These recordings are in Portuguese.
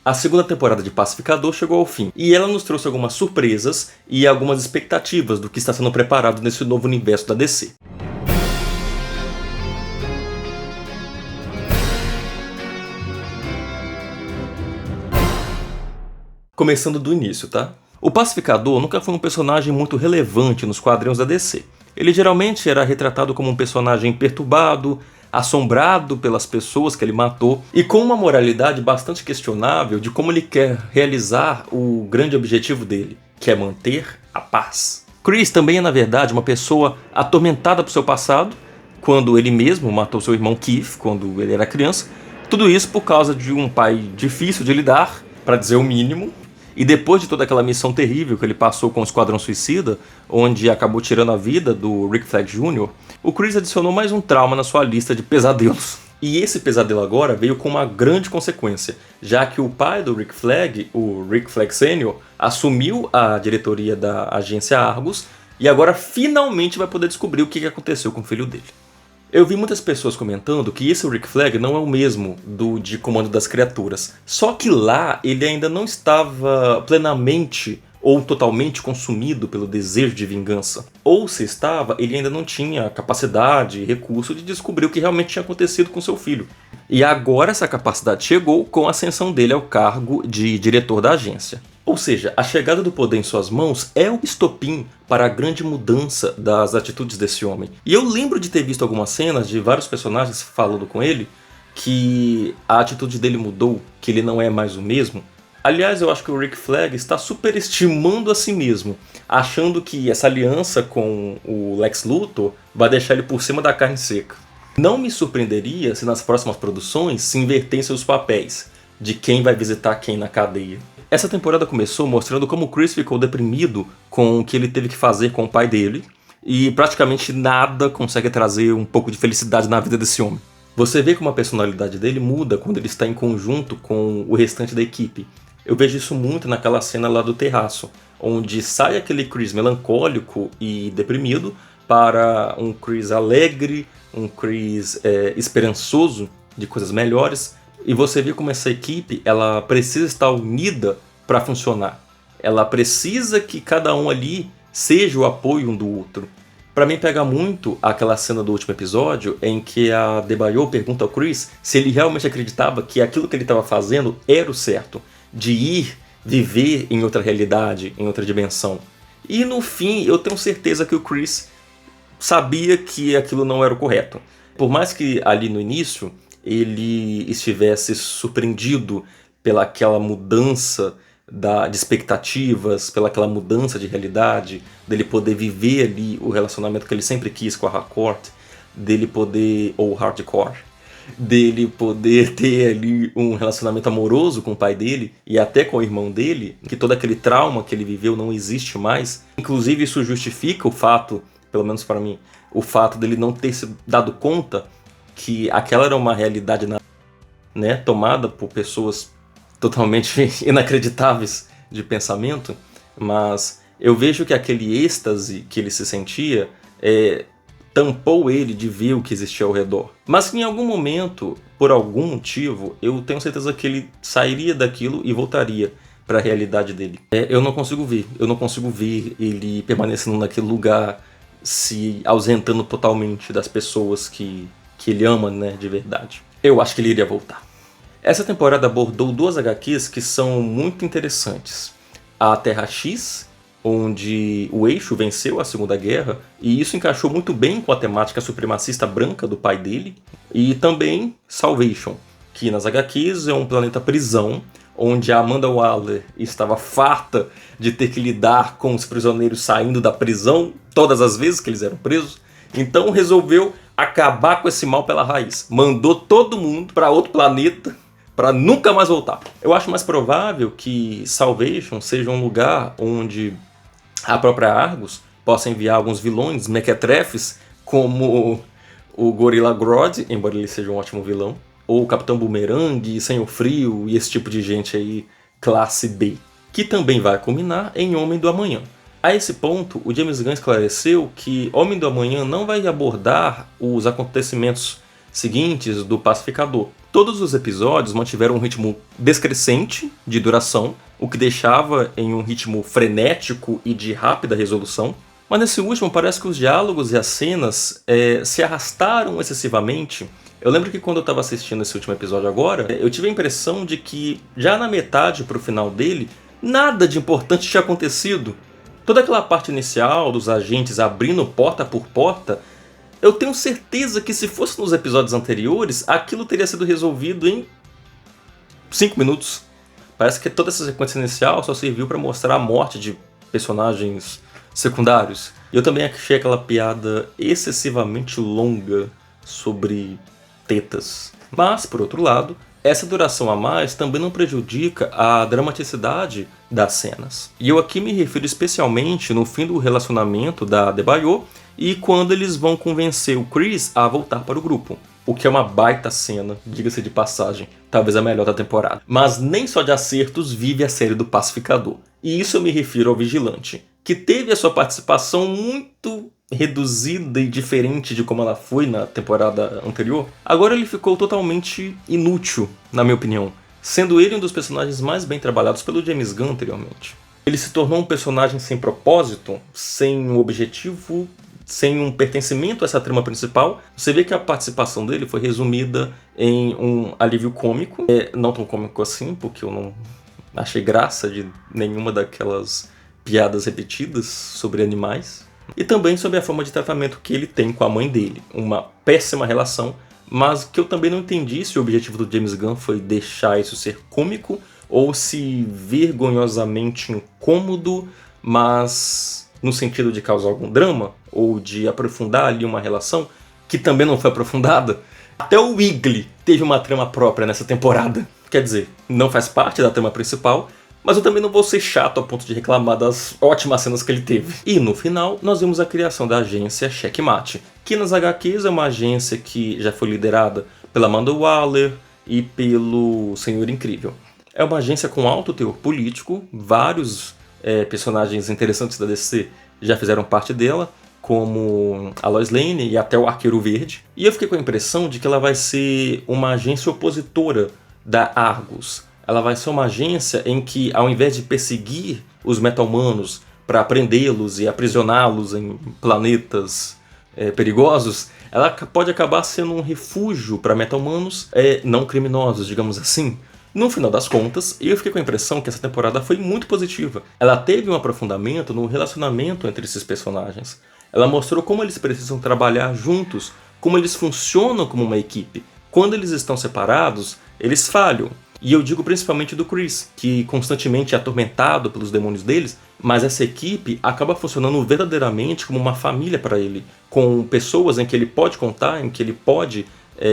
A segunda temporada de Pacificador chegou ao fim, e ela nos trouxe algumas surpresas e algumas expectativas do que está sendo preparado nesse novo universo da DC. Começando do início, tá? O Pacificador nunca foi um personagem muito relevante nos quadrinhos da DC. Ele geralmente era retratado como um personagem perturbado, assombrado pelas pessoas que ele matou e com uma moralidade bastante questionável de como ele quer realizar o grande objetivo dele, que é manter a paz. Chris também é, na verdade, uma pessoa atormentada por seu passado, quando ele mesmo matou seu irmão Keith, quando ele era criança. Tudo isso por causa de um pai difícil de lidar, para dizer o mínimo. E depois de toda aquela missão terrível que ele passou com o Esquadrão Suicida, onde acabou tirando a vida do Rick Flag Jr., o Chris adicionou mais um trauma na sua lista de pesadelos. E esse pesadelo agora veio com uma grande consequência, já que o pai do Rick Flag, o Rick Flag Sr., assumiu a diretoria da agência Argus e agora finalmente vai poder descobrir o que aconteceu com o filho dele. Eu vi muitas pessoas comentando que esse Rick Flag não é o mesmo do de Comando das Criaturas. Só que lá ele ainda não estava plenamente ou totalmente consumido pelo desejo de vingança. Ou se estava, ele ainda não tinha capacidade e recurso de descobrir o que realmente tinha acontecido com seu filho. E agora essa capacidade chegou com a ascensão dele ao cargo de diretor da agência. Ou seja, a chegada do poder em suas mãos é o estopim para a grande mudança das atitudes desse homem. E eu lembro de ter visto algumas cenas de vários personagens falando com ele que a atitude dele mudou, que ele não é mais o mesmo. Aliás, eu acho que o Rick Flag está superestimando a si mesmo, achando que essa aliança com o Lex Luthor vai deixar ele por cima da carne seca. Não me surpreenderia se nas próximas produções se invertessem os papéis de quem vai visitar quem na cadeia. Essa temporada começou mostrando como o Chris ficou deprimido com o que ele teve que fazer com o pai dele, e praticamente nada consegue trazer um pouco de felicidade na vida desse homem. Você vê como a personalidade dele muda quando ele está em conjunto com o restante da equipe. Eu vejo isso muito naquela cena lá do terraço, onde sai aquele Chris melancólico e deprimido para um Chris alegre, um Chris esperançoso de coisas melhores. E você vê como essa equipe ela precisa estar unida para funcionar. Ela precisa que cada um ali seja o apoio um do outro. Para mim pega muito aquela cena do último episódio em que a Debaio pergunta ao Chris se ele realmente acreditava que aquilo que ele estava fazendo era o certo, de ir viver em outra realidade, em outra dimensão. E no fim eu tenho certeza que o Chris sabia que aquilo não era o correto. Por mais que ali no início ele estivesse surpreendido pelaquela mudança de expectativas, pelaquela mudança de realidade, dele poder viver ali o relacionamento que ele sempre quis com a Harcourt, dele poder, ou Hardcore, dele poder ter ali um relacionamento amoroso com o pai dele e até com o irmão dele, que todo aquele trauma que ele viveu não existe mais. Inclusive isso justifica o fato, pelo menos para mim, o fato dele não ter se dado conta que aquela era uma realidade tomada por pessoas totalmente inacreditáveis de pensamento, mas eu vejo que aquele êxtase que ele se sentia tampou ele de ver o que existia ao redor. Mas em algum momento, por algum motivo, eu tenho certeza que ele sairia daquilo e voltaria para a realidade dele. Eu não consigo ver ele permanecendo naquele lugar, se ausentando totalmente das pessoas que ele ama, de verdade. Eu acho que ele iria voltar. Essa temporada abordou duas HQs que são muito interessantes. A Terra X, onde o Eixo venceu a Segunda Guerra, e isso encaixou muito bem com a temática supremacista branca do pai dele. E também Salvation, que nas HQs é um planeta prisão, onde a Amanda Waller estava farta de ter que lidar com os prisioneiros saindo da prisão todas as vezes que eles eram presos. Então resolveu acabar com esse mal pela raiz. Mandou todo mundo para outro planeta para nunca mais voltar. Eu acho mais provável que Salvation seja um lugar onde a própria Argus possa enviar alguns vilões mequetrefes, como o Gorilla Grodd, embora ele seja um ótimo vilão, ou o Capitão Boomerang, Senhor Frio e esse tipo de gente aí, classe B, que também vai culminar em Homem do Amanhã. A esse ponto, o James Gunn esclareceu que Homem do Amanhã não vai abordar os acontecimentos seguintes do Pacificador. Todos os episódios mantiveram um ritmo descrescente de duração, o que deixava em um ritmo frenético e de rápida resolução. Mas nesse último parece que os diálogos e as cenas se arrastaram excessivamente. Eu lembro que quando eu estava assistindo esse último episódio agora, eu tive a impressão de que já na metade pro final dele, nada de importante tinha acontecido. Toda aquela parte inicial dos agentes abrindo porta por porta, eu tenho certeza que se fosse nos episódios anteriores, aquilo teria sido resolvido em 5 minutos. Parece que toda essa sequência inicial só serviu para mostrar a morte de personagens secundários. E eu também achei aquela piada excessivamente longa sobre tetas. Mas, por outro lado, essa duração a mais também não prejudica a dramaticidade das cenas. E eu aqui me refiro especialmente no fim do relacionamento da Adebayo e quando eles vão convencer o Chris a voltar para o grupo. O que é uma baita cena, diga-se de passagem, talvez a melhor da temporada. Mas nem só de acertos vive a série do Pacificador. E isso eu me refiro ao Vigilante, que teve a sua participação muito reduzida e diferente de como ela foi na temporada anterior. Agora ele ficou totalmente inútil, na minha opinião, sendo ele um dos personagens mais bem trabalhados pelo James Gunn anteriormente. Ele se tornou um personagem sem propósito, sem um objetivo, sem um pertencimento a essa trama principal. Você vê que a participação dele foi resumida em um alívio cômico, não tão cômico assim, porque eu não achei graça de nenhuma daquelas piadas repetidas sobre animais, e também sobre a forma de tratamento que ele tem com a mãe dele. Uma péssima relação, mas que eu também não entendi se o objetivo do James Gunn foi deixar isso ser cômico ou se vergonhosamente incômodo, mas no sentido de causar algum drama ou de aprofundar ali uma relação que também não foi aprofundada. Até o Wiggly teve uma trama própria nessa temporada. Quer dizer, não faz parte da trama principal, mas eu também não vou ser chato ao ponto de reclamar das ótimas cenas que ele teve. E no final, nós vimos a criação da agência Checkmate, que nas HQs é uma agência que já foi liderada pela Amanda Waller e pelo Senhor Incrível. É uma agência com alto teor político, vários personagens interessantes da DC já fizeram parte dela, como a Lois Lane e até o Arqueiro Verde. E eu fiquei com a impressão de que ela vai ser uma agência opositora da Argus. Ela vai ser uma agência em que, ao invés de perseguir os meta-humanos para prendê-los e aprisioná-los em planetas perigosos, ela pode acabar sendo um refúgio para meta-humanos não criminosos, digamos assim. No final das contas, eu fiquei com a impressão que essa temporada foi muito positiva. Ela teve um aprofundamento no relacionamento entre esses personagens. Ela mostrou como eles precisam trabalhar juntos, como eles funcionam como uma equipe. Quando eles estão separados, eles falham. E eu digo principalmente do Chris, que constantemente é atormentado pelos demônios deles, mas essa equipe acaba funcionando verdadeiramente como uma família para ele, com pessoas em que ele pode contar, em que ele pode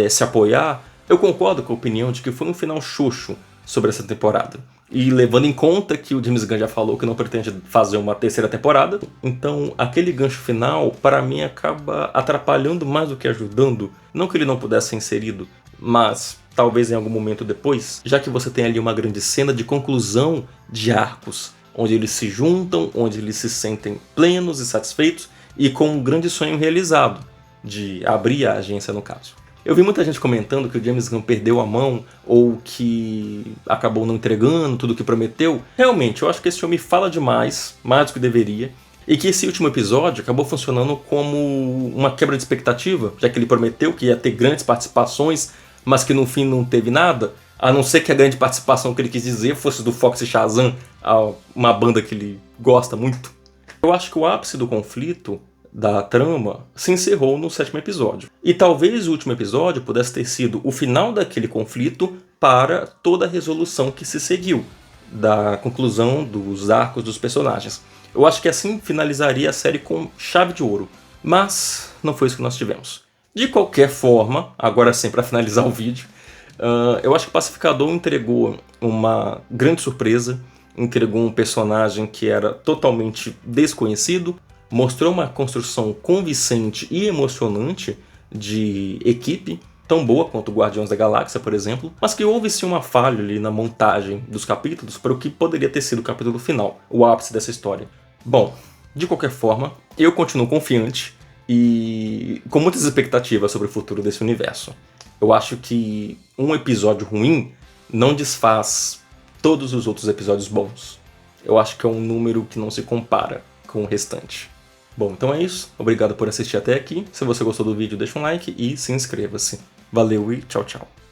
se apoiar. Eu concordo com a opinião de que foi um final xoxo sobre essa temporada. E levando em conta que o James Gunn já falou que não pretende fazer uma terceira temporada, então aquele gancho final, para mim, acaba atrapalhando mais do que ajudando. Não que ele não pudesse ser inserido, mas talvez em algum momento depois, já que você tem ali uma grande cena de conclusão de arcos, onde eles se juntam, onde eles se sentem plenos e satisfeitos e com um grande sonho realizado, de abrir a agência no caso. Eu vi muita gente comentando que o James Gunn perdeu a mão ou que acabou não entregando tudo o que prometeu. Realmente, eu acho que esse filme fala demais, mais do que deveria, e que esse último episódio acabou funcionando como uma quebra de expectativa, já que ele prometeu que ia ter grandes participações, mas que no fim não teve nada, a não ser que a grande participação que ele quis dizer fosse do Fox e Shazam, uma banda que ele gosta muito. Eu acho que o ápice do conflito da trama se encerrou no 7º episódio. E talvez o último episódio pudesse ter sido o final daquele conflito para toda a resolução que se seguiu, da conclusão dos arcos dos personagens. Eu acho que assim finalizaria a série com chave de ouro, mas não foi isso que nós tivemos. De qualquer forma, agora sim para finalizar o vídeo, eu acho que o Pacificador entregou uma grande surpresa, entregou um personagem que era totalmente desconhecido, mostrou uma construção convincente e emocionante de equipe, tão boa quanto o Guardiões da Galáxia, por exemplo, mas que houve sim uma falha ali na montagem dos capítulos para o que poderia ter sido o capítulo final, o ápice dessa história. Bom, de qualquer forma, eu continuo confiante e com muitas expectativas sobre o futuro desse universo. Eu acho que um episódio ruim não desfaz todos os outros episódios bons. Eu acho que é um número que não se compara com o restante. Bom, então é isso. Obrigado por assistir até aqui. Se você gostou do vídeo, deixa um like e se inscreva-se. Valeu e tchau, tchau.